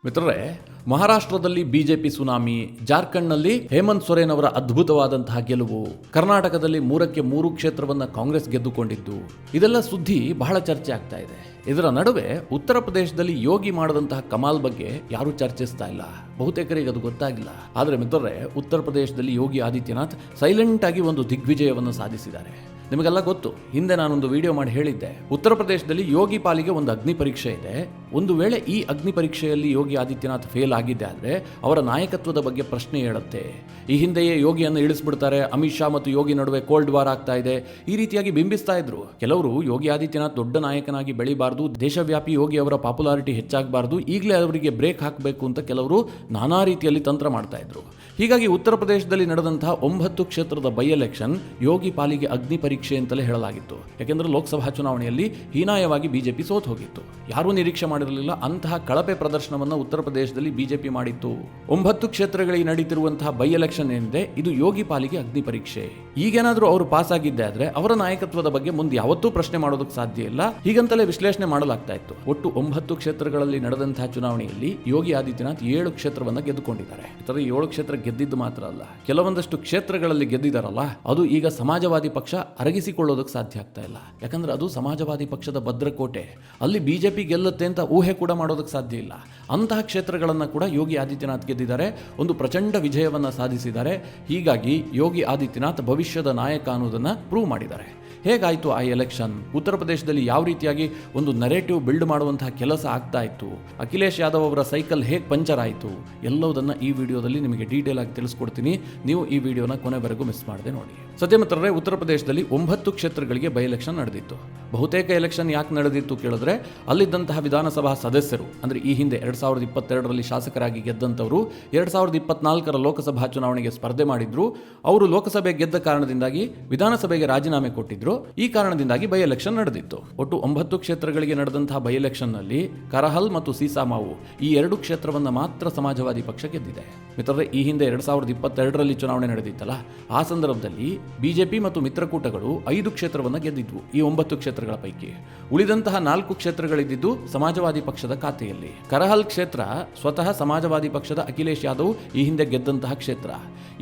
ಮಿತ್ರರೇ, ಮಹಾರಾಷ್ಟ್ರದಲ್ಲಿ BJP tsunami, ಜಾರ್ಖಂಡ್ನಲ್ಲಿ ಹೇಮಂತ್ ಸೊರೇನ್ ಅವರ ಅದ್ಭುತವಾದಂತಹ ಗೆಲುವು, ಕರ್ನಾಟಕದಲ್ಲಿ 3 ಕ್ಷೇತ್ರವನ್ನ ಕಾಂಗ್ರೆಸ್ ಗೆದ್ದುಕೊಂಡಿದ್ದು, ಇದೆಲ್ಲ ಸುದ್ದಿ ಬಹಳ ಚರ್ಚೆ ಆಗ್ತಾ ಇದೆ. ಇದರ ನಡುವೆ ಉತ್ತರ ಪ್ರದೇಶದಲ್ಲಿ ಯೋಗಿ ಮಾಡದಂತಹ ಕಮಾಲ್ ಬಗ್ಗೆ ಯಾರು ಚರ್ಚಿಸ್ತಾ ಇಲ್ಲ. ಬಹುತೇಕರಿಗೆ ಅದು ಗೊತ್ತಾಗಿಲ್ಲ. ಆದರೆ ಮಿತ್ರರೇ, ಉತ್ತರ ಪ್ರದೇಶದಲ್ಲಿ ಯೋಗಿ ಆದಿತ್ಯನಾಥ್ ಸೈಲೆಂಟ್ ಆಗಿ ಒಂದು ದಿಗ್ವಿಜಯವನ್ನು ಸಾಧಿಸಿದ್ದಾರೆ. ನಿಮಗೆಲ್ಲ ಗೊತ್ತು, ಹಿಂದೆ ನಾನೊಂದು ವಿಡಿಯೋ ಮಾಡಿ ಹೇಳಿದ್ದೆ, ಉತ್ತರ ಪ್ರದೇಶದಲ್ಲಿ ಯೋಗಿ ಪಾಲಿಗೆ ಒಂದು ಅಗ್ನಿ ಪರೀಕ್ಷೆ ಇದೆ. ಒಂದು ವೇಳೆ ಈ ಅಗ್ನಿ ಪರೀಕ್ಷೆಯಲ್ಲಿ ಯೋಗಿ ಆದಿತ್ಯನಾಥ್ ಫೇಲ್ ಆಗಿದ್ದೆ ಆದರೆ ಅವರ ನಾಯಕತ್ವದ ಬಗ್ಗೆ ಪ್ರಶ್ನೆ ಹೇಳುತ್ತೆ. ಈ ಹಿಂದೆಯೇ ಯೋಗಿಯನ್ನು ಇಳಿಸ್ಬಿಡ್ತಾರೆ, ಅಮಿತ್ ಶಾ ಮತ್ತು ಯೋಗಿ ನಡುವೆ ಕೋಲ್ಡ್ ವಾರ್ ಆಗ್ತಾ ಇದೆ, ಈ ರೀತಿಯಾಗಿ ಬಿಂಬಿಸ್ತಾ ಇದ್ರು. ಕೆಲವರು ಯೋಗಿ ಆದಿತ್ಯನಾಥ್ ದೊಡ್ಡ ನಾಯಕನಾಗಿ ಬೆಳಿಬಾರ್ದು, ದೇಶವ್ಯಾಪಿ ಯೋಗಿ ಅವರ ಪಾಪ್ಯುಲಾರಿಟಿ ಹೆಚ್ಚಾಗಬಾರ್ದು, ಈಗಲೇ ಅವರಿಗೆ ಬ್ರೇಕ್ ಹಾಕಬೇಕು ಅಂತ ಕೆಲವರು ನಾನಾ ರೀತಿಯಲ್ಲಿ ತಂತ್ರ ಮಾಡ್ತಾ ಇದ್ರು. ಹೀಗಾಗಿ ಉತ್ತರ ಪ್ರದೇಶದಲ್ಲಿ ನಡೆದಂತಹ 9 ಕ್ಷೇತ್ರದ ಬೈ ಎಲೆಕ್ಷನ್ ಯೋಗಿ ಪಾಲಿಗೆ ಅಗ್ನಿ ಪರೀಕ್ಷೆ ಅಂತಲೇ ಹೇಳಲಾಗಿತ್ತು. ಯಾಕೆಂದ್ರೆ ಲೋಕಸಭಾ ಚುನಾವಣೆಯಲ್ಲಿ ಹೀನಾಯವಾಗಿ ಬಿಜೆಪಿ ಸೋತು ಹೋಗಿತ್ತು. ಯಾರೂ ನಿರೀಕ್ಷೆ ಮಾಡಿರಲಿಲ್ಲ ಅಂತಹ ಕಳಪೆ ಪ್ರದರ್ಶನವನ್ನು ಉತ್ತರ ಪ್ರದೇಶದಲ್ಲಿ ಬಿಜೆಪಿ ಮಾಡಿತ್ತು. 9 ಕ್ಷೇತ್ರಗಳಿಗೆ ನಡೀತಿರುವಂತಹ ಬೈ ಎಲೆಕ್ಷನ್ ಏನಿದೆ, ಇದು ಯೋಗಿ ಪಾಲಿಗೆ ಅಗ್ನಿ ಪರೀಕ್ಷೆ. ಈಗೇನಾದ್ರೂ ಅವರು ಪಾಸ್ ಆಗಿದ್ದೆ ಆದ್ರೆ ಅವರ ನಾಯಕತ್ವದ ಬಗ್ಗೆ ಮುಂದೆ ಯಾವತ್ತೂ ಪ್ರಶ್ನೆ ಮಾಡೋದಕ್ಕೆ ಸಾಧ್ಯ ಇಲ್ಲ, ಹೀಗಂತಲೇ ವಿಶ್ಲೇಷಣೆ ಮಾಡಲಾಗ್ತಾ ಇತ್ತು. ಒಟ್ಟು 9 ಕ್ಷೇತ್ರಗಳಲ್ಲಿ ನಡೆದಂತಹ ಚುನಾವಣೆಯಲ್ಲಿ ಯೋಗಿ ಆದಿತ್ಯನಾಥ್ 7 ಕ್ಷೇತ್ರವನ್ನ ಗೆದ್ದುಕೊಂಡಿದ್ದಾರೆ. 7 ಕ್ಷೇತ್ರ ಗೆದ್ದಿದ್ದು ಮಾತ್ರ ಅಲ್ಲ, ಕೆಲವೊಂದಷ್ಟು ಕ್ಷೇತ್ರಗಳಲ್ಲಿ ಗೆದ್ದಿದ್ದಾರಲ್ಲ, ಅದು ಈಗ ಸಮಾಜವಾದಿ ಪಕ್ಷ ಅರಗಿಸಿಕೊಳ್ಳೋದಕ್ಕೆ ಸಾಧ್ಯ ಆಗ್ತಾ ಇಲ್ಲ. ಯಾಕಂದ್ರೆ ಅದು ಸಮಾಜವಾದಿ ಪಕ್ಷದ ಭದ್ರಕೋಟೆ. ಅಲ್ಲಿ ಬಿಜೆಪಿ ಗೆಲ್ಲುತ್ತೆ ಅಂತ ಊಹೆ ಕೂಡ ಮಾಡೋದಕ್ಕೆ ಸಾಧ್ಯ ಇಲ್ಲ. ಅಂತಹ ಕ್ಷೇತ್ರಗಳನ್ನು ಕೂಡ ಯೋಗಿ ಆದಿತ್ಯನಾಥ್ ಗೆದ್ದಿದ್ದಾರೆ, ಒಂದು ಪ್ರಚಂಡ ವಿಜಯವನ್ನ ಸಾಧಿಸಿದ್ದಾರೆ. ಹೀಗಾಗಿ ಯೋಗಿ ಆದಿತ್ಯನಾಥ್ ಭವಿಷ್ಯದ ನಾಯಕ ಅನ್ನೋದನ್ನ ಪ್ರೂವ್ ಮಾಡಿದ್ದಾರೆ. ಹೇಗಾಯಿತು ಆ ಎಲೆಕ್ಷನ್? ಉತ್ತರ ಪ್ರದೇಶದಲ್ಲಿ ಯಾವ ರೀತಿಯಾಗಿ ಒಂದು ನರೇಟಿವ್ ಬಿಲ್ಡ್ ಮಾಡುವಂತಹ ಕೆಲಸ ಆಗ್ತಾ ಇತ್ತು? ಅಖಿಲೇಶ್ ಯಾದವ್ ಅವರ ಸೈಕಲ್ ಹೇಗೆ ಪಂಚರ್ ಆಯಿತು? ಎಲ್ಲವುದನ್ನು ಈ ವಿಡಿಯೋದಲ್ಲಿ ನಿಮಗೆ ಡೀಟೇಲ್ ಆಗಿ ತಿಳಿಸ್ಕೊಡ್ತೀನಿ. ನೀವು ಈ ವಿಡಿಯೋನ ಕೊನೆವರೆಗೂ ಮಿಸ್ ಮಾಡದೆ ನೋಡಿ. ಸದ್ಯ ಮಿತ್ರರೇ, ಉತ್ತರ ಪ್ರದೇಶದಲ್ಲಿ 9 ಕ್ಷೇತ್ರಗಳಿಗೆ ಬೈ ಎಲೆಕ್ಷನ್ ನಡೆದಿತ್ತು. ಬಹುತೇಕ ಎಲೆಕ್ಷನ್ ಯಾಕೆ ನಡೆದಿತ್ತು ಕೇಳಿದ್ರೆ, ಅಲ್ಲಿದ್ದಂತಹ ವಿಧಾನಸಭಾ ಸದಸ್ಯರು, ಅಂದ್ರೆ ಈ ಹಿಂದೆ 2022ರಲ್ಲಿ ಶಾಸಕರಾಗಿ ಗೆದ್ದಂಥವರು 2024ರ ಲೋಕಸಭಾ ಚುನಾವಣೆಗೆ ಸ್ಪರ್ಧೆ ಮಾಡಿದ್ರು. ಅವರು ಲೋಕಸಭೆ ಗೆದ್ದ ಕಾರಣದಿಂದಾಗಿ ವಿಧಾನಸಭೆಗೆ ರಾಜೀನಾಮೆ ಕೊಟ್ಟಿದ್ರು. ಈ ಕಾರಣದಿಂದಾಗಿ ಬೈ ಎಲೆಕ್ಷನ್ ನಡೆದಿತ್ತು. ಒಟ್ಟು 9 ಕ್ಷೇತ್ರಗಳಿಗೆ ನಡೆದಂತಹ ಬೈ ಎಲೆಕ್ಷನ್ ನಲ್ಲಿ ಕರಹಲ್ ಮತ್ತು ಸೀಸಾಮಾವು ಈ 2 ಕ್ಷೇತ್ರವನ್ನ ಮಾತ್ರ ಸಮಾಜವಾದಿ ಪಕ್ಷ ಗೆದ್ದಿದೆ. ಮಿತ್ರರೇ, ಈ ಹಿಂದೆ 2022ರಲ್ಲಿ ಚುನಾವಣೆ ನಡೆದಿತ್ತಲ್ಲ, ಆ ಸಂದರ್ಭದಲ್ಲಿ ಬಿಜೆಪಿ ಮತ್ತು ಮಿತ್ರಕೂಟಗಳು 5 ಕ್ಷೇತ್ರವನ್ನ ಗೆದ್ದಿದ್ವು. ಈ 9 ಕ್ಷೇತ್ರಗಳ ಪೈಕಿ ಉಳಿದಂತಹ 4 ಕ್ಷೇತ್ರಗಳಿದ್ದು ಸಮಾಜವಾದಿ ಪಕ್ಷದ ಖಾತೆಯಲ್ಲಿ. ಕರಹಲ್ ಕ್ಷೇತ್ರ ಸ್ವತಃ ಸಮಾಜವಾದಿ ಪಕ್ಷದ ಅಖಿಲೇಶ್ ಯಾದವ್ ಈ ಹಿಂದೆ ಗೆದ್ದಂತಹ ಕ್ಷೇತ್ರ.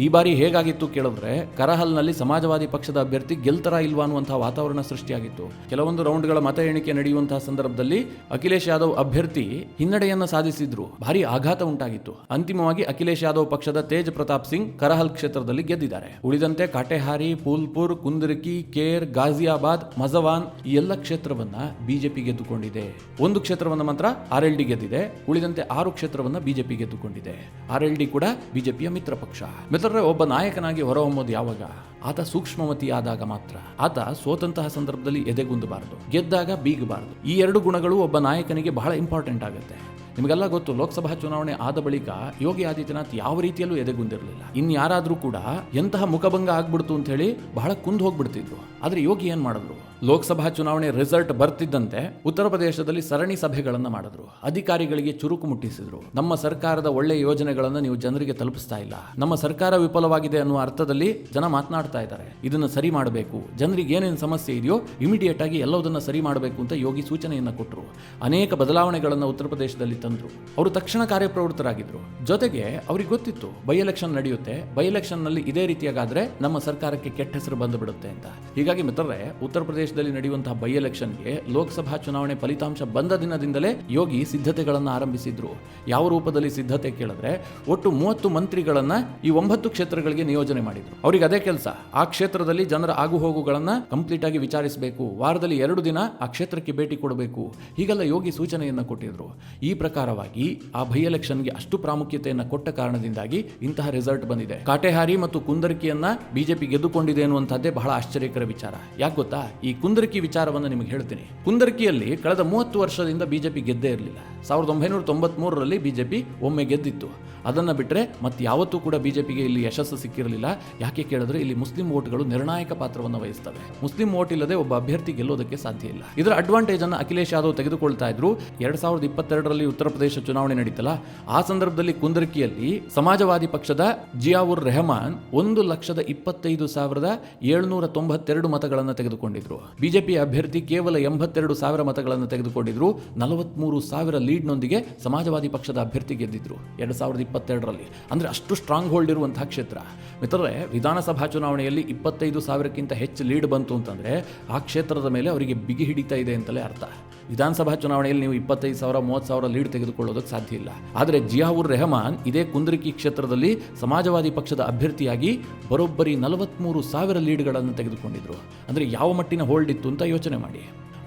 ಈ ಬಾರಿ ಹೇಗಾಗಿತ್ತು ಕೇಳಿದ್ರೆ, ಕರಹಲ್ನಲ್ಲಿ ಸಮಾಜವಾದಿ ಪಕ್ಷದ ಅಭ್ಯರ್ಥಿ ಗೆಲ್ತಾರಾ ಇಲ್ವಾ ಅನ್ನುವಂತಹ ವಾತಾವರಣ ಸೃಷ್ಟಿಯಾಗಿತ್ತು. ಕೆಲವೊಂದು ರೌಂಡ್ಗಳ ಮತ ಎಣಿಕೆ ನಡೆಯುವಂತಹ ಸಂದರ್ಭದಲ್ಲಿ ಅಖಿಲೇಶ್ ಯಾದವ್ ಅಭ್ಯರ್ಥಿ ಹಿನ್ನಡೆಯನ್ನ ಸಾಧಿಸಿದ್ರು. ಭಾರಿ ಆಘಾತ ಉಂಟಾಗಿತ್ತು. ಅಂತಿಮವಾಗಿ ಅಖಿಲೇಶ್ ಯಾದವ್ ಪಕ್ಷದ ತೇಜ್ ಪ್ರತಾಪ್ ಸಿಂಗ್ ಕರಹಲ್ ಕ್ಷೇತ್ರದಲ್ಲಿ ಗೆದ್ದಿದ್ದಾರೆ. ಉಳಿದಂತೆ ಕಾಟೆಹಾರಿ, ಫೂಲ್ಪುರ್, ಕುಂದರ್ಕಿ, ಕೇರ್, ಗಾಜಿಯಾಬಾದ್, ಮಜವಾನ್ ಈ ಎಲ್ಲ ಕ್ಷೇತ್ರವನ್ನ ಬಿಜೆಪಿ ಗೆದ್ದುಕೊಂಡಿದೆ. 1 ಕ್ಷೇತ್ರವನ್ನ ಮಾತ್ರ ಆರ್ಎಲ್ಡಿ ಗೆದ್ದಿದೆ. ಉಳಿದಂತೆ 6 ಕ್ಷೇತ್ರವನ್ನ ಬಿಜೆಪಿ ಗೆದ್ದುಕೊಂಡಿದೆ. ಆರ್ಎಲ್ಡಿ ಕೂಡ ಬಿಜೆಪಿಯ ಮಿತ್ರ ಪಕ್ಷ. ಮಿತ್ರರೇ, ಒಬ್ಬ ನಾಯಕನಾಗಿ ಹೊರಹೊಮ್ಮೋದು ಯಾವಾಗ? ಆತ ಸೂಕ್ಷ್ಮಮತಿಯಾದಾಗ ಮಾತ್ರ. ಆತ ಸೋತಂತಹ ಸಂದರ್ಭದಲ್ಲಿ ಎದೆಗುಂದಬಾರದು, ಗೆದ್ದಾಗ ಬೀಗಬಾರದು. ಈ 2 ಗುಣಗಳು ಒಬ್ಬ ನಾಯಕನಿಗೆ ಬಹಳ ಇಂಪಾರ್ಟೆಂಟ್ ಆಗುತ್ತೆ. ನಿಮಗೆಲ್ಲ ಗೊತ್ತು, ಲೋಕಸಭಾ ಚುನಾವಣೆ ಆದ ಬಳಿಕ ಯೋಗಿ ಆದಿತ್ಯನಾಥ್ ಯಾವ ರೀತಿಯಲ್ಲೂ ಎದೆಗುಂದಿರಲಿಲ್ಲ. ಇನ್ಯಾರಾದ್ರೂ ಕೂಡ ಎಂತಹ ಮುಖಭಂಗ ಆಗ್ಬಿಡ್ತು ಅಂತ ಹೇಳಿ ಬಹಳ ಕುಂದು ಹೋಗ್ಬಿಡ್ತಿದ್ರು. ಆದ್ರೆ ಯೋಗಿ ಏನ್ ಮಾಡಿದ್ರು? ಲೋಕಸಭಾ ಚುನಾವಣೆ ರಿಸಲ್ಟ್ ಬರ್ತಿದ್ದಂತೆ ಉತ್ತರ ಪ್ರದೇಶದಲ್ಲಿ ಸರಣಿ ಸಭೆಗಳನ್ನು ಮಾಡಿದ್ರು. ಅಧಿಕಾರಿಗಳಿಗೆ ಚುರುಕು ಮುಟ್ಟಿಸಿದ್ರು. ನಮ್ಮ ಸರ್ಕಾರದ ಒಳ್ಳೆಯ ಯೋಜನೆಗಳನ್ನು ನೀವು ಜನರಿಗೆ ತಲುಪಿಸ್ತಾ ಇಲ್ಲ, ನಮ್ಮ ಸರ್ಕಾರ ವಿಫಲವಾಗಿದೆ ಅನ್ನುವ ಅರ್ಥದಲ್ಲಿ ಜನ ಮಾತನಾಡ್ತಾ ಇದ್ದಾರೆ, ಇದನ್ನು ಸರಿ ಮಾಡಬೇಕು, ಜನರಿಗೆ ಏನೇನು ಸಮಸ್ಯೆ ಇದೆಯೋ ಇಮಿಡಿಯೇಟ್ ಆಗಿ ಎಲ್ಲದನ್ನ ಸರಿ ಮಾಡಬೇಕು ಅಂತ ಯೋಗಿ ಸೂಚನೆಯನ್ನ ಕೊಟ್ಟರು. ಅನೇಕ ಬದಲಾವಣೆಗಳನ್ನು ಉತ್ತರ ಪ್ರದೇಶದಲ್ಲಿ ತಂದ್ರು. ಅವರು ತಕ್ಷಣ ಕಾರ್ಯಪ್ರವೃತ್ತರಾಗಿದ್ರು. ಜೊತೆಗೆ ಅವ್ರಿಗೆ ಗೊತ್ತಿತ್ತು ಬೈ ಎಲೆಕ್ಷನ್ ನಡೆಯುತ್ತೆ, ಬೈ ಎಲೆಕ್ಷನ್ ನಲ್ಲಿ ಇದೇ ರೀತಿಯಾಗಾದ್ರೆ ನಮ್ಮ ಸರ್ಕಾರಕ್ಕೆ ಕೆಟ್ಟ ಹೆಸರು ಬಂದು ಬಿಡುತ್ತೆ ಅಂತ. ಹೀಗಾಗಿ ಮಿತ್ರರೇ, ಉತ್ತರ ಪ್ರದೇಶದಲ್ಲಿ ನಡೆಯುವಂತಹ ಬೈ ಎಲೆಕ್ಷನ್ಗೆ ಲೋಕಸಭಾ ಚುನಾವಣೆ ಫಲಿತಾಂಶ ಬಂದ ದಿನದಿಂದಲೇ ಯೋಗಿ ಸಿದ್ಧತೆಗಳನ್ನು ಆರಂಭಿಸಿದ್ರು. ಯಾವ ರೂಪದಲ್ಲಿ ಸಿದ್ಧತೆ ಕೇಳಿದ್ರೆ, ಒಟ್ಟು 30 ಮಂತ್ರಿಗಳನ್ನ ಈ 9 ಕ್ಷೇತ್ರಗಳಿಗೆ ನಿಯೋಜನೆ ಮಾಡಿದ್ರು. ಅವ್ರಿಗೆ ಅದೇ ಕೆಲಸ, ಆ ಕ್ಷೇತ್ರದಲ್ಲಿ ಜನರ ಆಗುಹೋಗುಗಳನ್ನ ಕಂಪ್ಲೀಟ್ ಆಗಿ ವಿಚಾರಿಸಬೇಕು, ವಾರದಲ್ಲಿ 2 ದಿನ ಆ ಕ್ಷೇತ್ರಕ್ಕೆ ಭೇಟಿ ಕೊಡಬೇಕು, ಹೀಗೆಲ್ಲ ಯೋಗಿ ಸೂಚನೆಯನ್ನ ಕೊಟ್ಟಿದ್ರು. ಈ ಪ್ರಕಾರವಾಗಿ ಆ ಬೈ ಎಲೆಕ್ಷನ್ಗೆ ಅಷ್ಟು ಪ್ರಾಮುಖ್ಯತೆಯನ್ನು ಕೊಟ್ಟ ಕಾರಣದಿಂದಾಗಿ ಇಂತಹ ರಿಸಲ್ಟ್ ಬಂದಿದೆ. ಕಾಟೆಹಾರಿ ಮತ್ತು ಕುಂದರ್ಕಿಯನ್ನ ಬಿಜೆಪಿ ಗೆದ್ದುಕೊಂಡಿದೆ ಅನ್ನುವಂಥದ್ದೇ ಬಹಳ ಆಶ್ಚರ್ಯಕರ ವಿಚಾರ. ಯಾಕೆ ಗೊತ್ತಾ? ಈ ಕುಂದರ್ಕಿ ವಿಚಾರವನ್ನು ನಿಮಗೆ ಹೇಳ್ತೀನಿ. ಕುಂದರ್ಕಿಯಲ್ಲಿ ಕಳೆದ 30 ವರ್ಷದಿಂದ ಬಿಜೆಪಿ ಗೆದ್ದೇ ಇರಲಿಲ್ಲ. 1993ರಲ್ಲಿ ಬಿಜೆಪಿ ಒಮ್ಮೆ ಗೆದ್ದಿತ್ತು. ಅದನ್ನ ಬಿಟ್ಟರೆ ಮತ್ತೆ ಯಾವತ್ತೂ ಕೂಡ ಬಿಜೆಪಿಗೆ ಇಲ್ಲಿ ಯಶಸ್ಸು ಸಿಕ್ಕಿರಲಿಲ್ಲ. ಯಾಕೆ ಕೇಳಿದ್ರೆ, ಇಲ್ಲಿ ಮುಸ್ಲಿಂ ವೋಟ್ಗಳು ನಿರ್ಣಾಯಕ ಪಾತ್ರವನ್ನು ವಹಿಸ್ತವೆ. ಮುಸ್ಲಿಂ ವೋಟ್ ಇಲ್ಲದೆ ಒಬ್ಬ ಅಭ್ಯರ್ಥಿ ಗೆಲ್ಲೋದಕ್ಕೆ ಸಾಧ್ಯ ಇಲ್ಲ. ಇದರ ಅಡ್ವಾಂಟೇಜ್ ಅನ್ನು ಅಖಿಲೇಶ್ ಯಾದವ್ ತೆಗೆದುಕೊಳ್ತಾ ಇದ್ರು. 2022ರಲ್ಲಿ ಉತ್ತರ ಪ್ರದೇಶ ಚುನಾವಣೆ ನಡೀತಲ್ಲ, ಆ ಸಂದರ್ಭದಲ್ಲಿ ಕುಂದರ್ಕಿಯಲ್ಲಿ ಸಮಾಜವಾದಿ ಪಕ್ಷದ ಜಿಯಾವುರ್ ರೆಹಮಾನ್ 1,25,792 ಮತಗಳನ್ನು ತೆಗೆದುಕೊಂಡಿದ್ರು. ಬಿಜೆಪಿ ಅಭ್ಯರ್ಥಿ ಕೇವಲ 82,000 ಮತಗಳನ್ನು ತೆಗೆದುಕೊಂಡಿದ್ರು. 43,000 ಲೀಡ್ನೊಂದಿಗೆ ಸಮಾಜವಾದಿ ಪಕ್ಷದ ಅಭ್ಯರ್ಥಿ ಗೆದ್ದಿದ್ರು 2022ರಲ್ಲಿ. ಅಂದ್ರೆ ಅಷ್ಟು ಸ್ಟ್ರಾಂಗ್ ಹೋಲ್ಡ್ ಇರುವಂತಹ ಕ್ಷೇತ್ರ. ಮಿತ್ರರೇ, ವಿಧಾನಸಭಾ ಚುನಾವಣೆಯಲ್ಲಿ 25,000ಕ್ಕಿಂತ ಹೆಚ್ಚು ಲೀಡ್ ಬಂತು ಅಂತಂದ್ರೆ ಆ ಕ್ಷೇತ್ರದ ಮೇಲೆ ಅವರಿಗೆ ಬಿಗಿ ಹಿಡಿತಾ ಇದೆ ಅಂತಲೇ ಅರ್ಥ. ವಿಧಾನಸಭಾ ಚುನಾವಣೆಯಲ್ಲಿ ನೀವು 25,000 30,000 ಲೀಡ್ ತೆಗೆದುಕೊಳ್ಳೋದಕ್ಕೆ ಸಾಧ್ಯ ಇಲ್ಲ. ಆದರೆ ಜಿಯಾವುರ್ ರೆಹಮಾನ್ ಇದೇ ಕುಂದ್ರಿಕಿ ಕ್ಷೇತ್ರದಲ್ಲಿ ಸಮಾಜವಾದಿ ಪಕ್ಷದ ಅಭ್ಯರ್ಥಿಯಾಗಿ ಬರೋಬ್ಬರಿ 43,000 ಲೀಡ್ಗಳನ್ನು ತೆಗೆದುಕೊಂಡಿದ್ರು. ಅಂದರೆ ಯಾವ ಮಟ್ಟಿನ ಹೋಲ್ಡ್ ಇತ್ತು ಅಂತ ಯೋಚನೆ ಮಾಡಿ.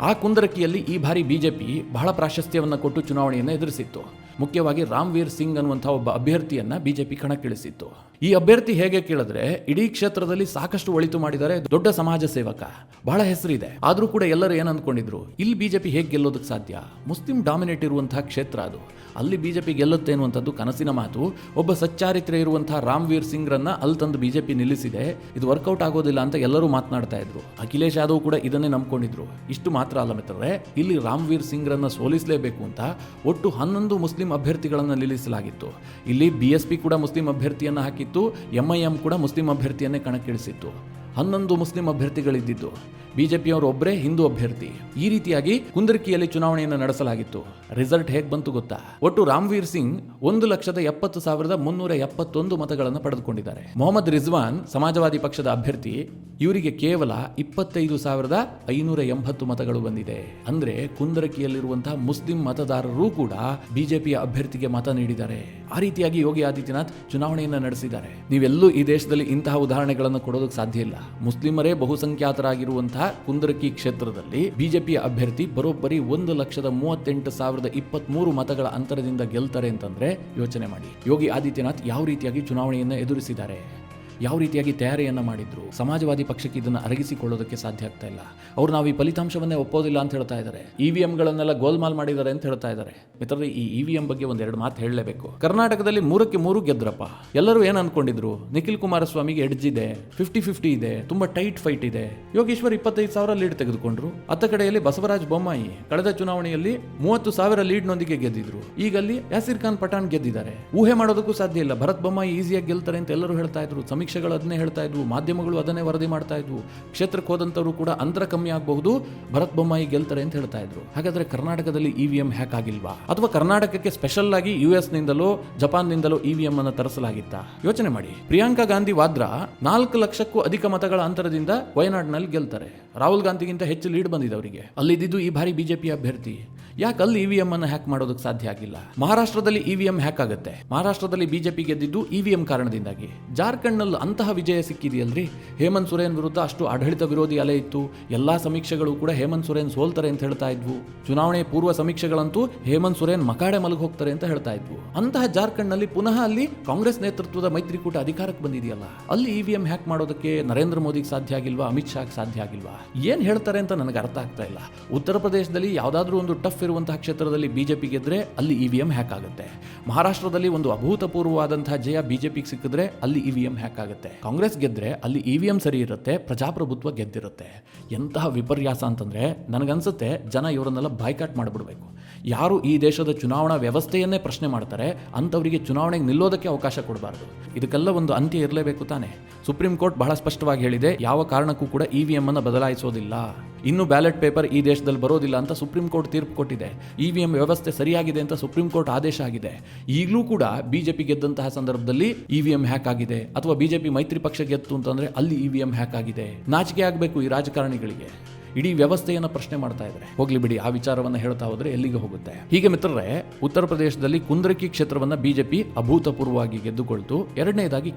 ಆ ಕುಂದರಕಿಯಲ್ಲಿ ಈ ಬಾರಿ ಬಿಜೆಪಿ ಬಹಳ ಪ್ರಾಶಸ್ತ್ಯವನ್ನು ಕೊಟ್ಟು ಚುನಾವಣೆಯನ್ನು ಎದುರಿಸಿತ್ತು. ಮುಖ್ಯವಾಗಿ ರಾಮ್ವೀರ್ ಸಿಂಗ್ ಅನ್ನುವಂತಹ ಒಬ್ಬ ಅಭ್ಯರ್ಥಿಯನ್ನ ಬಿಜೆಪಿ ಕಣಕ್ಕಿಳಿಸಿತ್ತು. ಈ ಅಭ್ಯರ್ಥಿ ಹೇಗೆ ಕೇಳಿದ್ರೆ ಇಡೀ ಕ್ಷೇತ್ರದಲ್ಲಿ ಸಾಕಷ್ಟು ಒಳಿತು ಮಾಡಿದ್ದಾರೆ, ದೊಡ್ಡ ಸಮಾಜ ಸೇವಕ, ಬಹಳ ಹೆಸರಿದೆ. ಆದ್ರೂ ಕೂಡ ಎಲ್ಲರೂ ಏನ್ ಅಂದ್ಕೊಂಡಿದ್ರು, ಇಲ್ಲಿ ಬಿಜೆಪಿ ಹೇಗೆ ಗೆಲ್ಲೋದಕ್ಕೆ ಸಾಧ್ಯ, ಮುಸ್ಲಿಂ ಡಾಮಿನೇಟ್ ಇರುವಂತಹ ಕ್ಷೇತ್ರ ಅದು, ಅಲ್ಲಿ ಬಿಜೆಪಿ ಗೆಲ್ಲುತ್ತೆ ಅನ್ನುವಂಥದ್ದು ಕನಸಿನ ಮಾತು. ಒಬ್ಬ ಸಚ್ಚಾರಿತ್ರ್ಯ ಇರುವಂತಹ ರಾಮ್ವೀರ್ ಸಿಂಗ್ ರನ್ನ ಅಲ್ಲಿ ತಂದು ಬಿಜೆಪಿ ನಿಲ್ಲಿಸಿದೆ. ಇದು ವರ್ಕೌಟ್ ಆಗೋದಿಲ್ಲ ಅಂತ ಎಲ್ಲರೂ ಮಾತನಾಡ್ತಾ ಇದ್ರು. ಅಖಿಲೇಶ್ ಯಾದವ್ ಕೂಡ ಇದನ್ನೇ ನಂಬ್ಕೊಂಡಿದ್ರು. ಇಷ್ಟು ಮಾತ್ರ ಅಲ್ಲ ಮಿತ್ರರೇ, ಇಲ್ಲಿ ರಾಮ್ವೀರ್ ಸಿಂಗ್ ರನ್ನ ಸೋಲಿಸಲೇಬೇಕು ಅಂತ ಒಟ್ಟು 11 ಮುಸ್ಲಿಂ ಅಭ್ಯರ್ಥಿಗಳನ್ನು ನಿಲ್ಲಿಸಲಾಗಿತ್ತು. ಇಲ್ಲಿ BSP ಕೂಡ ಮುಸ್ಲಿಂ ಅಭ್ಯರ್ಥಿಯನ್ನು ಹಾಕಿತ್ತು, MIM ಕೂಡ ಮುಸ್ಲಿಂ ಅಭ್ಯರ್ಥಿಯನ್ನೇ ಕಣಕ್ಕಿಳಿಸಿತ್ತು. 11 ಮುಸ್ಲಿಂ ಅಭ್ಯರ್ಥಿಗಳಿದ್ದಿದ್ದು, ಬಿಜೆಪಿಯವರು ಒಬ್ಬರೇ ಹಿಂದೂ ಅಭ್ಯರ್ಥಿ. ಈ ರೀತಿಯಾಗಿ ಕುಂದರ್ಕಿಯಲ್ಲಿ ಚುನಾವಣೆಯನ್ನು ನಡೆಸಲಾಗಿತ್ತು. ರಿಸಲ್ಟ್ ಹೇಗೆ ಬಂತು ಗೊತ್ತಾ? ಒಟ್ಟು ರಾಮ್ವೀರ್ ಸಿಂಗ್ 1,70,371 ಮತಗಳನ್ನು ಪಡೆದುಕೊಂಡಿದ್ದಾರೆ. ಮೊಹಮ್ಮದ್ ರಿಜ್ವಾನ್ ಸಮಾಜವಾದಿ ಪಕ್ಷದ ಅಭ್ಯರ್ಥಿ, ಇವರಿಗೆ ಕೇವಲ 25,580 ಮತಗಳು ಬಂದಿದೆ. ಅಂದ್ರೆ ಕುಂದರಕಿಯಲ್ಲಿರುವಂತಹ ಮುಸ್ಲಿಂ ಮತದಾರರು ಕೂಡ ಬಿಜೆಪಿಯ ಅಭ್ಯರ್ಥಿಗೆ ಮತ ನೀಡಿದ್ದಾರೆ. ಆ ರೀತಿಯಾಗಿ ಯೋಗಿ ಆದಿತ್ಯನಾಥ್ ಚುನಾವಣೆಯನ್ನು ನಡೆಸಿದ್ದಾರೆ. ನೀವೆಲ್ಲೂ ಈ ದೇಶದಲ್ಲಿ ಇಂತಹ ಉದಾಹರಣೆಗಳನ್ನು ಕೊಡೋದಕ್ಕೆ ಸಾಧ್ಯ ಇಲ್ಲ. ಮುಸ್ಲಿಮರೇ ಬಹುಸಂಖ್ಯಾತರಾಗಿರುವಂತಹ ಕುಂದರಕಿ ಕ್ಷೇತ್ರದಲ್ಲಿ ಬಿಜೆಪಿಯ ಅಭ್ಯರ್ಥಿ ಬರೋಬ್ಬರಿ 1,38,023 ಮತಗಳ ಅಂತರದಿಂದ ಗೆಲ್ತಾರೆ ಅಂತಂದ್ರೆ ಯೋಚನೆ ಮಾಡಿ. ಯೋಗಿ ಆದಿತ್ಯನಾಥ್ ಯಾವ ರೀತಿಯಾಗಿ ಚುನಾವಣೆಯನ್ನು ಎದುರಿಸಿದ್ದಾರೆ, ಯಾವ ರೀತಿಯಾಗಿ ತಯಾರಿಯನ್ನು ಮಾಡಿದ್ರು. ಸಮಾಜವಾದಿ ಪಕ್ಷಕ್ಕೆ ಇದನ್ನು ಅರಗಿಸಿಕೊಳ್ಳೋದಕ್ಕೆ ಸಾಧ್ಯ ಆಗ್ತಾ ಇಲ್ಲ. ಅವರು ನಾವು ಈ ಫಲಿತಾಂಶವನ್ನೇ ಒಪ್ಪೋದಿಲ್ಲ ಅಂತ ಹೇಳ್ತಾ ಇದ್ದಾರೆ. EVMಗಳನ್ನೆಲ್ಲ ಗೋಲ್ಮಾಲ್ ಮಾಡಿದ್ದಾರೆ ಅಂತ ಹೇಳ್ತಾ ಇದ್ದಾರೆ. ಮಿತ್ರರೇ, ಈ EVM ಬಗ್ಗೆ ಒಂದೆರಡು ಮಾತು ಹೇಳಲೇಬೇಕು. ಕರ್ನಾಟಕದಲ್ಲಿ 3ಕ್ಕೆ 3 ಗೆದ್ರಪ್ಪ. ಎಲ್ಲರೂ ಏನ್ ಅನ್ಕೊಂಡಿದ್ರು, ನಿಖಿಲ್ ಕುಮಾರಸ್ವಾಮಿಗೆ ಎಡ್ಜ್ ಇದೆ, 50-50 ಇದೆ, ತುಂಬಾ ಟೈಟ್ ಫೈಟ್ ಇದೆ. ಯೋಗೇಶ್ವರ್ 25,000 ಲೀಡ್ ತೆಗೆದುಕೊಂಡ್ರು. ಅತ್ತ ಕಡೆಯಲ್ಲಿ ಬಸವರಾಜ ಬೊಮ್ಮಾಯಿ ಕಳೆದ ಚುನಾವಣೆಯಲ್ಲಿ 30,000 ಲೀಡ್ನೊಂದಿಗೆ ಗೆದ್ದಿದ್ರು. ಈಗಲ್ಲಿ ಯಾಸಿರ್ ಖಾನ್ ಪಠಾಣ್ ಗೆದ್ದಿದ್ದಾರೆ. ಊಹೆ ಮಾಡೋದಕ್ಕೂ ಸಾಧ್ಯ ಇಲ್ಲ. ಭರತ್ ಬೊಮ್ಮಾಯಿ ಈಸಿಯಾಗಿ ಗೆಲ್ತಾರೆ ಅಂತ ಎಲ್ಲರೂ ಹೇಳ್ತಾ ಇದ್ರು. ಸಮೀಕ್ಷೆಗಳು ಅದನ್ನೇ ಹೇಳ್ತಾ ಇದ್ವು, ಮಾಧ್ಯಮಗಳು ಅದನ್ನೇ ವರದಿ ಮಾಡ್ತಾ ಇದ್ವು. ಕ್ಷೇತ್ರಕ್ಕೆ ಹೋದಂತವರು ಕೂಡ ಅಂತರ ಕಮ್ಮಿ ಆಗಬಹುದು, ಭರತ್ ಬೊಮ್ಮಾಯಿ ಗೆಲ್ತಾರೆ ಅಂತ ಹೇಳ್ತಾ ಇದ್ರು. ಹಾಗಾದ್ರೆ ಕರ್ನಾಟಕದಲ್ಲಿ EVM ಹ್ಯಾಕ್ ಆಗಿಲ್ವಾ? ಅಥವಾ ಕರ್ನಾಟಕಕ್ಕೆ ಸ್ಪೆಷಲ್ ಆಗಿ US ನಿಂದಲೋ ಜಪಾನ್ ನಿಂದಲೋ EVM ಅನ್ನು ತರಿಸಲಾಗಿತ್ತಾ? ಯೋಚನೆ ಮಾಡಿ. ಪ್ರಿಯಾಂಕಾ ಗಾಂಧಿ ವಾದ್ರಾ 4 ಲಕ್ಷಕ್ಕೂ ಅಧಿಕ ಮತಗಳ ಅಂತರದಿಂದ ವಯನಾಡ್ನಲ್ಲಿ ಗೆಲ್ತಾರೆ. ರಾಹುಲ್ ಗಾಂಧಿಗಿಂತ ಹೆಚ್ಚು ಲೀಡ್ ಬಂದಿದೆ ಅವರಿಗೆ. ಅಲ್ಲಿದ್ದು ಈ ಬಾರಿ ಬಿಜೆಪಿ ಅಭ್ಯರ್ಥಿ. ಯಾಕೆ ಅಲ್ಲಿ EVM ಅನ್ನು ಹ್ಯಾಕ್ ಮಾಡೋದಕ್ಕೆ ಸಾಧ್ಯ ಆಗಿಲ್ಲ? ಮಹಾರಾಷ್ಟ್ರದಲ್ಲಿ EVM ಹ್ಯಾಕ್ ಆಗುತ್ತೆ. ಮಹಾರಾಷ್ಟ್ರದಲ್ಲಿ ಬಿಜೆಪಿ ಗೆದ್ದಿದ್ದು EVM ಕಾರಣದಿಂದಾಗಿ. ಜಾರ್ಖಂಡ್ನಲ್ಲಿ ಅಂತಹ ವಿಜಯ ಸಿಕ್ಕಿದೆಯಲ್ರಿ. ಹೇಮಂತ್ ಸೊರೇನ್ ವಿರುದ್ಧ ಅಷ್ಟು ಆಡಳಿತ ವಿರೋಧಿ ಅಲೆ ಇತ್ತು. ಎಲ್ಲಾ ಸಮೀಕ್ಷೆಗಳು ಕೂಡ ಹೇಮಂತ್ ಸೊರೇನ್ ಸೋಲ್ತಾರೆ ಅಂತ ಹೇಳ್ತಾ ಇದ್ವು. ಚುನಾವಣೆ ಪೂರ್ವ ಸಮೀಕ್ಷೆಗಳಂತೂ ಹೇಮಂತ್ ಸೊರೇನ್ ಮಕಾಡೆ ಮಲಗಿ ಹೋಗ್ತಾರೆ ಅಂತ ಹೇಳ್ತಾ ಇದ್ವು. ಅಂತಹ ಜಾರ್ಖಂಡ್ನಲ್ಲಿ ಪುನಃ ಅಲ್ಲಿ ಕಾಂಗ್ರೆಸ್ ನೇತೃತ್ವದ ಮೈತ್ರಿಕೂಟ ಅಧಿಕಾರಕ್ಕೆ ಬಂದಿದೆಯಲ್ಲ, ಅಲ್ಲಿ EVM ಹ್ಯಾಕ್ ಮಾಡೋದಕ್ಕೆ ನರೇಂದ್ರ ಮೋದಿಗೆ ಸಾಧ್ಯ ಆಗಿಲ್ವಾ? ಅಮಿತ್ ಶಾಗೆ ಸಾಧ್ಯ ಆಗಿಲ್ವಾ? ಏನ್ ಹೇಳ್ತಾರೆ ಅಂತ ನನಗೆ ಅರ್ಥ ಆಗ್ತಾ ಇಲ್ಲ. ಉತ್ತರ ಪ್ರದೇಶದಲ್ಲಿ ಯಾವ್ದಾದ್ರೂ ಒಂದು ಟಫ್ ಇರುವಂತಹ ಕ್ಷೇತ್ರದಲ್ಲಿ ಬಿಜೆಪಿ ಗೆದ್ರೆ ಅಲ್ಲಿ EVM ಹ್ಯಾಕ್ ಆಗುತ್ತೆ. ಮಹಾರಾಷ್ಟ್ರದಲ್ಲಿ ಒಂದು ಅಭೂತಪೂರ್ವವಾದಂತಹ ಜಯ ಬಿಜೆಪಿಗೆ ಸಿಕ್ಕಿದ್ರೆ ಅಲ್ಲಿ EVM ಹ್ಯಾಕ್ ಆಗುತ್ತೆ. ಕಾಂಗ್ರೆಸ್ ಗೆದ್ರೆ ಅಲ್ಲಿ EVM ಸರಿ ಇರುತ್ತೆ, ಪ್ರಜಾಪ್ರಭುತ್ವ ಗೆದ್ದಿರುತ್ತೆ. ಎಂತಹ ವಿಪರ್ಯಾಸ ಅಂತಂದ್ರೆ ನನಗನ್ಸುತ್ತೆ ಜನ ಇವರನ್ನೆಲ್ಲ ಬಾಯ್ಕಾಟ್ ಮಾಡಿಬಿಡ್ಬೇಕು. ಯಾರು ಈ ದೇಶದ ಚುನಾವಣಾ ವ್ಯವಸ್ಥೆಯನ್ನೇ ಪ್ರಶ್ನೆ ಮಾಡ್ತಾರೆ ಅಂಥವರಿಗೆ ಚುನಾವಣೆಗೆ ನಿಲ್ಲೋದಕ್ಕೆ ಅವಕಾಶ ಕೊಡಬಾರ್ದು. ಇದಕ್ಕೆಲ್ಲ ಒಂದು ಅಂತ್ಯ ಇರಲೇಬೇಕು ತಾನೆ. ಸುಪ್ರೀಂ ಕೋರ್ಟ್ ಬಹಳ ಸ್ಪಷ್ಟವಾಗಿ ಹೇಳಿದೆ, ಯಾವ ಕಾರಣಕ್ಕೂ ಕೂಡ EVM ಅನ್ನು ಬದಲಾಯಿಸೋದಿಲ್ಲ. ಇನ್ನು ಬ್ಯಾಲೆಟ್ ಪೇಪರ್ ಈ ದೇಶದಲ್ಲಿ ಬರೋದಿಲ್ಲ ಅಂತ ಸುಪ್ರೀಂ ಕೋರ್ಟ್ ತೀರ್ಪು ಕೊಟ್ಟಿದೆ. EVM ವ್ಯವಸ್ಥೆ ಸರಿಯಾಗಿದೆ ಅಂತ ಸುಪ್ರೀಂ ಕೋರ್ಟ್ ಆದೇಶ ಆಗಿದೆ. ಈಗಲೂ ಕೂಡ ಬಿಜೆಪಿ ಗೆದ್ದಂತಹ ಸಂದರ್ಭದಲ್ಲಿ EVM ಹ್ಯಾಕ್ ಆಗಿದೆ, ಅಥವಾ ಬಿಜೆಪಿ ಮೈತ್ರಿ ಪಕ್ಷ ಗೆದ್ದು ಅಂತಂದ್ರೆ ಅಲ್ಲಿ EVM ಹ್ಯಾಕ್ ಆಗಿದೆ. ನಾಚಿಕೆ ಆಗಬೇಕು ಈ ರಾಜಕಾರಣಿಗಳಿಗೆ. ಇಡೀ ವ್ಯವಸ್ಥೆಯನ್ನು ಪ್ರಶ್ನೆ ಮಾಡ್ತಾ ಇದ್ದಾರೆ. ಹೋಗ್ಲಿ ಬಿಡಿ, ಆ ವಿಚಾರವನ್ನು ಹೇಳ್ತಾ ಹೋದ್ರೆ ಎಲ್ಲಿಗೆ ಹೋಗುತ್ತೆ. ಹೀಗೆ ಮಿತ್ರರೇ, ಉತ್ತರ ಪ್ರದೇಶದಲ್ಲಿ ಕುಂದ್ರಕಿ ಕ್ಷೇತ್ರವನ್ನ ಬಿಜೆಪಿ ಅಭೂತಪೂರ್ವವಾಗಿ ಗೆದ್ದುಕೊಳ್ತು. ಎರಡನೇದಾಗಿ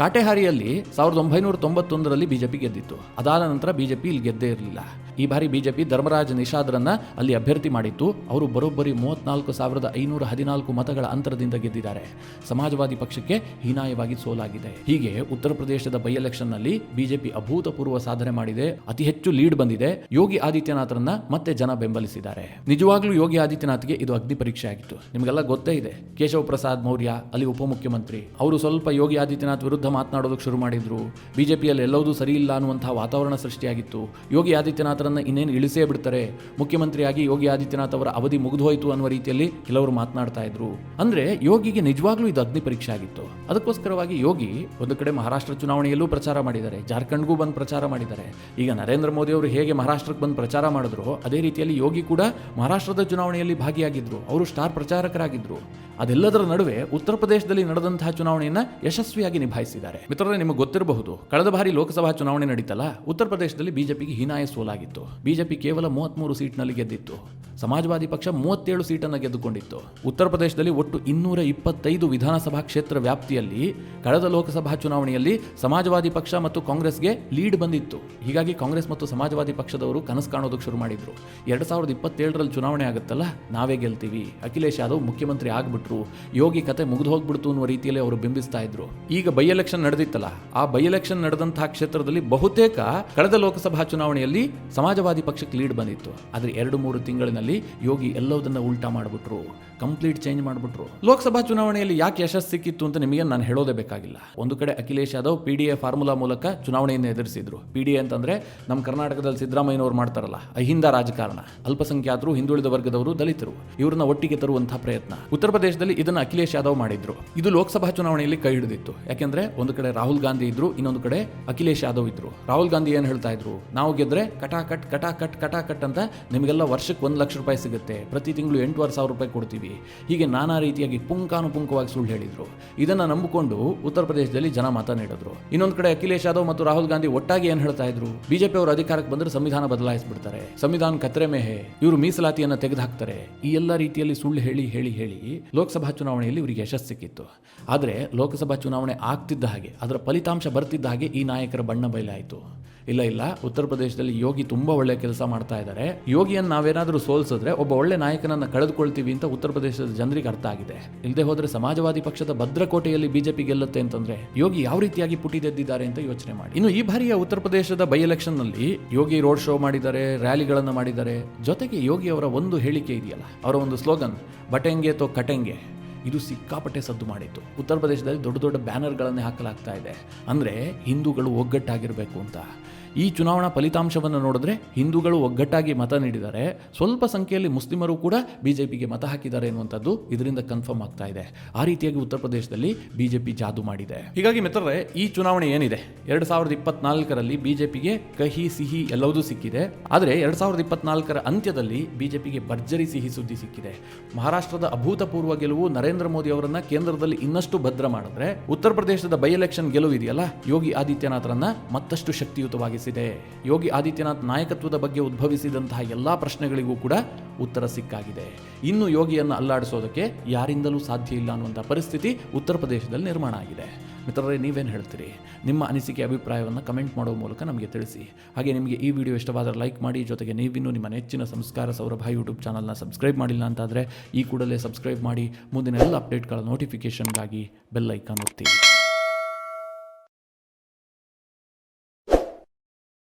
ಕಾಟೆಹಾರಿಯಲ್ಲಿ 1991ರಲ್ಲಿ ಬಿಜೆಪಿ ಗೆದ್ದಿತ್ತು. ಅದಾದ ನಂತರ ಬಿಜೆಪಿ ಇಲ್ಲಿ ಗೆದ್ದೇ ಇರಲಿಲ್ಲ. ಈ ಬಾರಿ ಬಿಜೆಪಿ ಧರ್ಮರಾಜ್ ನಿಷಾದ್ರನ್ನ ಅಲ್ಲಿ ಅಭ್ಯರ್ಥಿ ಮಾಡಿತ್ತು. ಅವರು ಬರೋಬ್ಬರಿ 34,514 ಮತಗಳ ಅಂತರದಿಂದ ಗೆದ್ದಿದ್ದಾರೆ. ಸಮಾಜವಾದಿ ಪಕ್ಷಕ್ಕೆ ಹೀನಾಯವಾಗಿ ಸೋಲಾಗಿದೆ. ಹೀಗೆ ಉತ್ತರ ಪ್ರದೇಶದ ಬೈ ಎಲೆಕ್ಷನ್ ನಲ್ಲಿ ಬಿಜೆಪಿ ಅಭೂತಪೂರ್ವ ಸಾಧನೆ ಮಾಡಿದೆ. ಅತಿ ಹೆಚ್ಚು ಲೀಡ್ ಬಂದಿದೆ. ಯೋಗಿ ಆದಿತ್ಯನಾಥ್ರನ್ನ ಮತ್ತೆ ಜನ ಬೆಂಬಲಿಸಿದ್ದಾರೆ. ನಿಜವಾಗ್ಲೂ ಯೋಗಿ ಆದಿತ್ಯನಾಥ್ಗೆ ಇದು ಅಗ್ನಿ ಪರೀಕ್ಷೆ ಆಗಿತ್ತು. ನಿಮಗೆಲ್ಲ ಗೊತ್ತೇ ಇದೆ. ಕೇಶವ ಪ್ರಸಾದ್ ಮೌರ್ಯ ಅಲ್ಲಿ ಉಪಮುಖ್ಯಮಂತ್ರಿ, ಅವರು ಸ್ವಲ್ಪ ಯೋಗಿ ಆದಿತ್ಯನಾಥ್ ವಿರುದ್ಧ ವಿರುದ್ಧ ಮಾತನಾಡೋದಕ್ಕೆ ಶುರು ಮಾಡಿದ್ರು. ಬಿಜೆಪಿಯಲ್ಲಿ ಎಲ್ಲವೂ ಸರಿ ಇಲ್ಲ ಅನ್ನುವಂತಹ ವಾತಾವರಣ ಸೃಷ್ಟಿಯಾಗಿತ್ತು. ಯೋಗಿ ಆದಿತ್ಯನಾಥರನ್ನು ಇನ್ನೇನು ಇಳಿಸೇ ಬಿಡ್ತಾರೆ, ಮುಖ್ಯಮಂತ್ರಿಯಾಗಿ ಯೋಗಿ ಆದಿತ್ಯನಾಥ್ ಅವರ ಅವಧಿ ಮುಗಿದೋಯ್ತು ಅನ್ನುವ ರೀತಿಯಲ್ಲಿ ಕೆಲವರು ಮಾತನಾಡ್ತಾ ಇದ್ರು. ಅಂದ್ರೆ ಯೋಗಿಗೆ ನಿಜವಾಗ್ಲೂ ಇದು ಅಗ್ನಿ ಪರೀಕ್ಷೆ ಆಗಿತ್ತು. ಅದಕ್ಕೋಸ್ಕರವಾಗಿ ಯೋಗಿ ಒಂದು ಕಡೆ ಮಹಾರಾಷ್ಟ್ರ ಚುನಾವಣೆಯಲ್ಲೂ ಪ್ರಚಾರ ಮಾಡಿದ್ದಾರೆ, ಜಾರ್ಖಂಡ್ಗೂ ಬಂದು ಪ್ರಚಾರ ಮಾಡಿದ್ದಾರೆ. ಈಗ ನರೇಂದ್ರ ಮೋದಿ ಅವರು ಹೇಗೆ ಮಹಾರಾಷ್ಟ್ರಕ್ಕೆ ಬಂದು ಪ್ರಚಾರ ಮಾಡಿದ್ರು ಅದೇ ರೀತಿಯಲ್ಲಿ ಯೋಗಿ ಕೂಡ ಮಹಾರಾಷ್ಟ್ರದ ಚುನಾವಣೆಯಲ್ಲಿ ಭಾಗಿಯಾಗಿದ್ರು. ಅವರು ಸ್ಟಾರ್ ಪ್ರಚಾರಕರಾಗಿದ್ರು. ಅದೆಲ್ಲದರ ನಡುವೆ ಉತ್ತರ ಪ್ರದೇಶದಲ್ಲಿ ನಡೆದಂತಹ ಚುನಾವಣೆಯನ್ನ ಯಶಸ್ವಿಯಾಗಿ ನಿಭಾಯಿಸಿದ್ದಾರೆ. ಮಿತ್ರರೇ, ನಿಮಗೆ ಗೊತ್ತಿರಬಹುದು, ಕಳೆದ ಬಾರಿ ಲೋಕಸಭಾ ಚುನಾವಣೆ ನಡೀತಲ್ಲ, ಉತ್ತರ ಪ್ರದೇಶದಲ್ಲಿ ಬಿಜೆಪಿಗೆ ಹೀನಾಯ ಸೋಲಾಗಿತ್ತು. ಬಿಜೆಪಿ ಕೇವಲ 33 ಸೀಟ್ನಲ್ಲಿ ಗೆದ್ದಿತ್ತು. ಸಮಾಜವಾದಿ ಪಕ್ಷ 37 ಸೀಟನ್ನು ಗೆದ್ದುಕೊಂಡಿತ್ತು. ಉತ್ತರ ಪ್ರದೇಶದಲ್ಲಿ ಒಟ್ಟು 225 ವಿಧಾನಸಭಾ ಕ್ಷೇತ್ರ ವ್ಯಾಪ್ತಿಯಲ್ಲಿ ಕಳೆದ ಲೋಕಸಭಾ ಚುನಾವಣೆಯಲ್ಲಿ ಸಮಾಜವಾದಿ ಪಕ್ಷ ಮತ್ತು ಕಾಂಗ್ರೆಸ್ಗೆ ಲೀಡ್ ಬಂದಿತ್ತು. ಹೀಗಾಗಿ ಕಾಂಗ್ರೆಸ್ ಮತ್ತು ಸಮಾಜವಾದಿ ಪಕ್ಷದವರು ಕನಸು ಕಾಣೋದಕ್ಕೆ ಶುರು ಮಾಡಿದ್ರು. 2027ರಲ್ಲಿ ಚುನಾವಣೆ ಆಗುತ್ತಲ್ಲ, ನಾವೇ ಗೆಲ್ತೀವಿ, ಅಖಿಲೇಶ್ ಯಾದವ್ ಮುಖ್ಯಮಂತ್ರಿ ಆಗ್ಬಿಟ್ರು, ಯೋಗಿ ಕತೆ ಮುಗಿದು ಹೋಗ್ಬಿಡ್ತು ಅನ್ನುವ ರೀತಿಯಲ್ಲಿ ಅವರು ಬಿಂಬಿಸ್ತಾ ಇದ್ರು. ಈಗ ಬೈ ಎಲೆಕ್ಷನ್ ನಡೆದಿತ್ತಲ್ಲ, ಆ ಬೈ ಎಲೆಕ್ಷನ್ ನಡೆದಂತಹ ಕ್ಷೇತ್ರದಲ್ಲಿ ಬಹುತೇಕ ಕಳೆದ ಲೋಕಸಭಾ ಚುನಾವಣೆಯಲ್ಲಿ ಸಮಾಜವಾದಿ ಪಕ್ಷಕ್ಕೆ ಲೀಡ್ ಬಂದಿತ್ತು. ಆದರೆ 2-3 ತಿಂಗಳಿನಲ್ಲಿ ಯೋಗಿ ಎಲ್ಲದನ್ನ ಉಲ್ಟಾ ಮಾಡಿಬಿಟ್ರು, ಕಂಪ್ಲೀಟ್ ಚೇಂಜ್ ಮಾಡಿಬಿಟ್ರು. ಲೋಕಸಭಾ ಚುನಾವಣೆಯಲ್ಲಿ ಯಾಕೆ ಯಶಸ್ಸು ಸಿಕ್ಕಿತ್ತು ಅಂತ ನಿಮಗೆ ನಾನು ಹೇಳೋದೇ ಬೇಕಾಗಿಲ್ಲ. ಒಂದು ಕಡೆ ಅಖಿಲೇಶ್ ಯಾದವ್ PDA ಫಾರ್ಮುಲಾ ಮೂಲಕ ಚುನಾವಣೆಯನ್ನು ಎದುರಿಸಿದ್ರು. PDA ಅಂತಂದ್ರೆ ನಮ್ಮ ಕರ್ನಾಟಕದಲ್ಲಿ ಸಿದ್ದರಾಮಯ್ಯನವರು ಮಾಡ್ತಾರಲ್ಲ, ಅಹಿಂದ ರಾಜಕಾರಣ, ಅಲ್ಪಸಂಖ್ಯಾತರು, ಹಿಂದುಳಿದ ವರ್ಗದವರು, ದಲಿತರು, ಇವ್ರನ್ನ ಒಟ್ಟಿಗೆ ತರುವಂತಹ ಪ್ರಯತ್ನ. ಉತ್ತರ ಪ್ರದೇಶದಲ್ಲಿ ಇದನ್ನ ಅಖಿಲೇಶ್ ಯಾದವ್ ಮಾಡಿದ್ರು. ಇದು ಲೋಕಸಭಾ ಚುನಾವಣೆಯಲ್ಲಿ ಕೈ ಹಿಡಿದಿತ್ತು. ಯಾಕೆಂದ್ರೆ ಒಂದು ಕಡೆ ರಾಹುಲ್ ಗಾಂಧಿ ಇದ್ರು, ಇನ್ನೊಂದು ಕಡೆ ಅಖಿಲೇಶ್ ಯಾದವ್ ಇದ್ರು. ರಾಹುಲ್ ಗಾಂಧಿ ಏನ್ ಹೇಳ್ತಾ ಇದ್ರು, ನಾವು ಗೆದ್ರೆ ಕಟಾಕಟ್ ಅಂತ ನಿಮಗೆಲ್ಲ ವರ್ಷಕ್ಕೆ 1 ಲಕ್ಷ ರೂಪಾಯಿ ಸಿಗುತ್ತೆ, ಪ್ರತಿ ತಿಂಗಳು 8,500 ರೂಪಾಯಿ ಕೊಡ್ತೀವಿ, ಹೀಗೆ ನಾನಾ ರೀತಿಯಾಗಿ ಪುಂಕಾನುಪುಂಕವಾಗಿ ಸುಳ್ಳು ಹೇಳಿದ್ರು. ಇದನ್ನ ನಂಬಿಕೊಂಡು ಉತ್ತರ ಪ್ರದೇಶದಲ್ಲಿ ಜನ ಮತ ನೀಡಿದ್ರು. ಇನ್ನೊಂದು ಕಡೆ ಅಖಿಲೇಶ್ ಯಾದವ್ ಮತ್ತು ರಾಹುಲ್ ಗಾಂಧಿ ಒಟ್ಟಾಗಿ ಏನ್ ಹೇಳ್ತಾ ಇದ್ರು, ಬಿಜೆಪಿ ಅವರು ಅಧಿಕಾರಕ್ಕೆ ಬಂದ್ರೆ ಸಂವಿಧಾನ ಬದಲಾಯಿಸ್ಬಿಡ್ತಾರೆ, ಸಂವಿಧಾನ ಕತ್ರೆ ಮೇಹೆ, ಇವರು ಮೀಸಲಾತಿಯನ್ನು ತೆಗೆದುಹಾಕ್ತಾರೆ, ಈ ಎಲ್ಲ ರೀತಿಯಲ್ಲಿ ಸುಳ್ಳು ಹೇಳಿ ಹೇಳಿ ಹೇಳಿ ಲೋಕಸಭಾ ಚುನಾವಣೆಯಲ್ಲಿ ಇವರಿಗೆ ಯಶಸ್ಸು ಸಿಕ್ಕಿತ್ತು. ಆದರೆ ಲೋಕಸಭಾ ಚುನಾವಣೆ ಆಗ್ತಿದ್ದ ಹಾಗೆ, ಅದರ ಫಲಿತಾಂಶ ಬರ್ತಿದ್ದ ಹಾಗೆ ಈ ನಾಯಕರ ಬಣ್ಣ ಬಯಲಾಯಿತು. ಇಲ್ಲ, ಉತ್ತರ ಪ್ರದೇಶದಲ್ಲಿ ಯೋಗಿ ತುಂಬಾ ಒಳ್ಳೆ ಕೆಲಸ ಮಾಡ್ತಾ ಇದ್ದಾರೆ, ಯೋಗಿಯನ್ನು ನಾವೇನಾದರೂ ಸೋಲ್ಸಿದ್ರೆ ಒಬ್ಬ ಒಳ್ಳೆ ನಾಯಕನನ್ನ ಕಳೆದುಕೊಳ್ತೀವಿ ಅಂತ ಉತ್ತರ ಪ್ರದೇಶದ ಜನರಿಗೆ ಅರ್ಥ ಆಗಿದೆ. ಇಲ್ಲದೆ ಹೋದ್ರೆ ಸಮಾಜವಾದಿ ಪಕ್ಷದ ಭದ್ರಕೋಟೆಯಲ್ಲಿ ಬಿಜೆಪಿ ಗೆಲ್ಲುತ್ತೆ ಅಂತಂದ್ರೆ ಯೋಗಿ ಯಾವ ರೀತಿಯಾಗಿ ಪುಟಿದೆದ್ದಿದ್ದಾರೆ ಅಂತ ಯೋಚನೆ ಮಾಡಿ. ಇನ್ನು ಈ ಬಾರಿಯ ಉತ್ತರ ಪ್ರದೇಶದ ಬೈ ಎಲೆಕ್ಷನ್ ನಲ್ಲಿ ಯೋಗಿ ರೋಡ್ ಶೋ ಮಾಡಿದ್ದಾರೆ, ರ್ಯಾಲಿಗಳನ್ನು ಮಾಡಿದ್ದಾರೆ. ಜೊತೆಗೆ ಯೋಗಿ ಅವರ ಒಂದು ಹೇಳಿಕೆ ಇದೆಯಲ್ಲ, ಅವರ ಒಂದು ಸ್ಲೋಗನ್ ಬಟೆಂಗೆ ತೋ ಕಟೆಂಗೆ, ಇದು ಸಿಕ್ಕಾಪಟ್ಟೆ ಸದ್ದು ಮಾಡಿತ್ತು. ಉತ್ತರ ಪ್ರದೇಶದಲ್ಲಿ ದೊಡ್ಡ ದೊಡ್ಡ ಬ್ಯಾನರ್ಗಳನ್ನೇ ಹಾಕಲಾಗ್ತಾ ಇದೆ. ಅಂದರೆ ಹಿಂದೂಗಳು ಒಗ್ಗಟ್ಟಾಗಿರಬೇಕು ಅಂತ. ಈ ಚುನಾವಣಾ ಫಲಿತಾಂಶವನ್ನು ನೋಡಿದ್ರೆ ಹಿಂದೂಗಳು ಒಗ್ಗಟ್ಟಾಗಿ ಮತ ನೀಡಿದ್ದಾರೆ, ಸ್ವಲ್ಪ ಸಂಖ್ಯೆಯಲ್ಲಿ ಮುಸ್ಲಿಮರು ಕೂಡ ಬಿಜೆಪಿಗೆ ಮತ ಹಾಕಿದ್ದಾರೆ ಎನ್ನುವಂಥದ್ದು ಇದರಿಂದ ಕನ್ಫರ್ಮ್ ಆಗ್ತಾ ಇದೆ. ಆ ರೀತಿಯಾಗಿ ಉತ್ತರ ಪ್ರದೇಶದಲ್ಲಿ ಬಿಜೆಪಿ ಜಾದು ಮಾಡಿದೆ. ಹೀಗಾಗಿ ಮಿತ್ರರೇ, ಈ ಚುನಾವಣೆ ಏನಿದೆ 2024ರಲ್ಲಿ ಬಿಜೆಪಿಗೆ ಕಹಿ ಸಿಹಿ ಎಲ್ಲವೂ ಸಿಕ್ಕಿದೆ. ಆದರೆ 2024ರ ಅಂತ್ಯದಲ್ಲಿ ಬಿಜೆಪಿಗೆ ಭರ್ಜರಿ ಸಿಹಿ ಸುದ್ದಿ ಸಿಕ್ಕಿದೆ. ಮಹಾರಾಷ್ಟ್ರದ ಅಭೂತಪೂರ್ವ ಗೆಲುವು ನರೇಂದ್ರ ಮೋದಿ ಅವರನ್ನ ಕೇಂದ್ರದಲ್ಲಿ ಇನ್ನಷ್ಟು ಭದ್ರ ಮಾಡಿದ್ರೆ, ಉತ್ತರ ಪ್ರದೇಶದ ಬೈ ಎಲೆಕ್ಷನ್ ಗೆಲುವು ಇದೆಯಲ್ಲ, ಯೋಗಿ ಆದಿತ್ಯನಾಥರನ್ನ ಮತ್ತಷ್ಟು ಶಕ್ತಿಯುತವಾಗಿ ಯೋಗಿ ಆದಿತ್ಯನಾಥ್ ನಾಯಕತ್ವದ ಬಗ್ಗೆ ಉದ್ಭವಿಸಿದಂತಹ ಎಲ್ಲಾ ಪ್ರಶ್ನೆಗಳಿಗೂ ಕೂಡ ಉತ್ತರ ಸಿಕ್ಕಾಗಿದೆ. ಇನ್ನು ಯೋಗಿಯನ್ನು ಅಲ್ಲಾಡಿಸೋದಕ್ಕೆ ಯಾರಿಂದಲೂ ಸಾಧ್ಯ ಇಲ್ಲ ಅನ್ನುವಂಥ ಪರಿಸ್ಥಿತಿ ಉತ್ತರ ಪ್ರದೇಶದಲ್ಲಿ ನಿರ್ಮಾಣ ಆಗಿದೆ. ಮಿತ್ರರೇ, ನೀವೇನು ಹೇಳ್ತೀರಿ? ನಿಮ್ಮ ಅನಿಸಿಕೆ ಅಭಿಪ್ರಾಯವನ್ನು ಕಮೆಂಟ್ ಮಾಡೋ ಮೂಲಕ ನಮಗೆ ತಿಳಿಸಿ. ಹಾಗೆ ನಿಮಗೆ ಈ ವಿಡಿಯೋ ಇಷ್ಟವಾದರೆ ಲೈಕ್ ಮಾಡಿ. ಜೊತೆಗೆ ನೀವಿನ್ನೂ ನಿಮ್ಮ ನೆಚ್ಚಿನ ಸಂಸ್ಕಾರ ಸೌರಭ ಯೂಟ್ಯೂಬ್ ಚಾನಲ್ನ ಸಬ್ಸ್ಕ್ರೈಬ್ ಮಾಡಿಲ್ಲ ಅಂತಾದರೆ ಈ ಕೂಡಲೇ ಸಬ್ಸ್ಕ್ರೈಬ್ ಮಾಡಿ. ಮುಂದಿನ ಎಲ್ಲ ಅಪ್ಡೇಟ್ಗಳ ನೋಟಿಫಿಕೇಷನ್ಗಾಗಿ ಬೆಲ್ ಐಕಾನ್ ಒತ್ತಿ.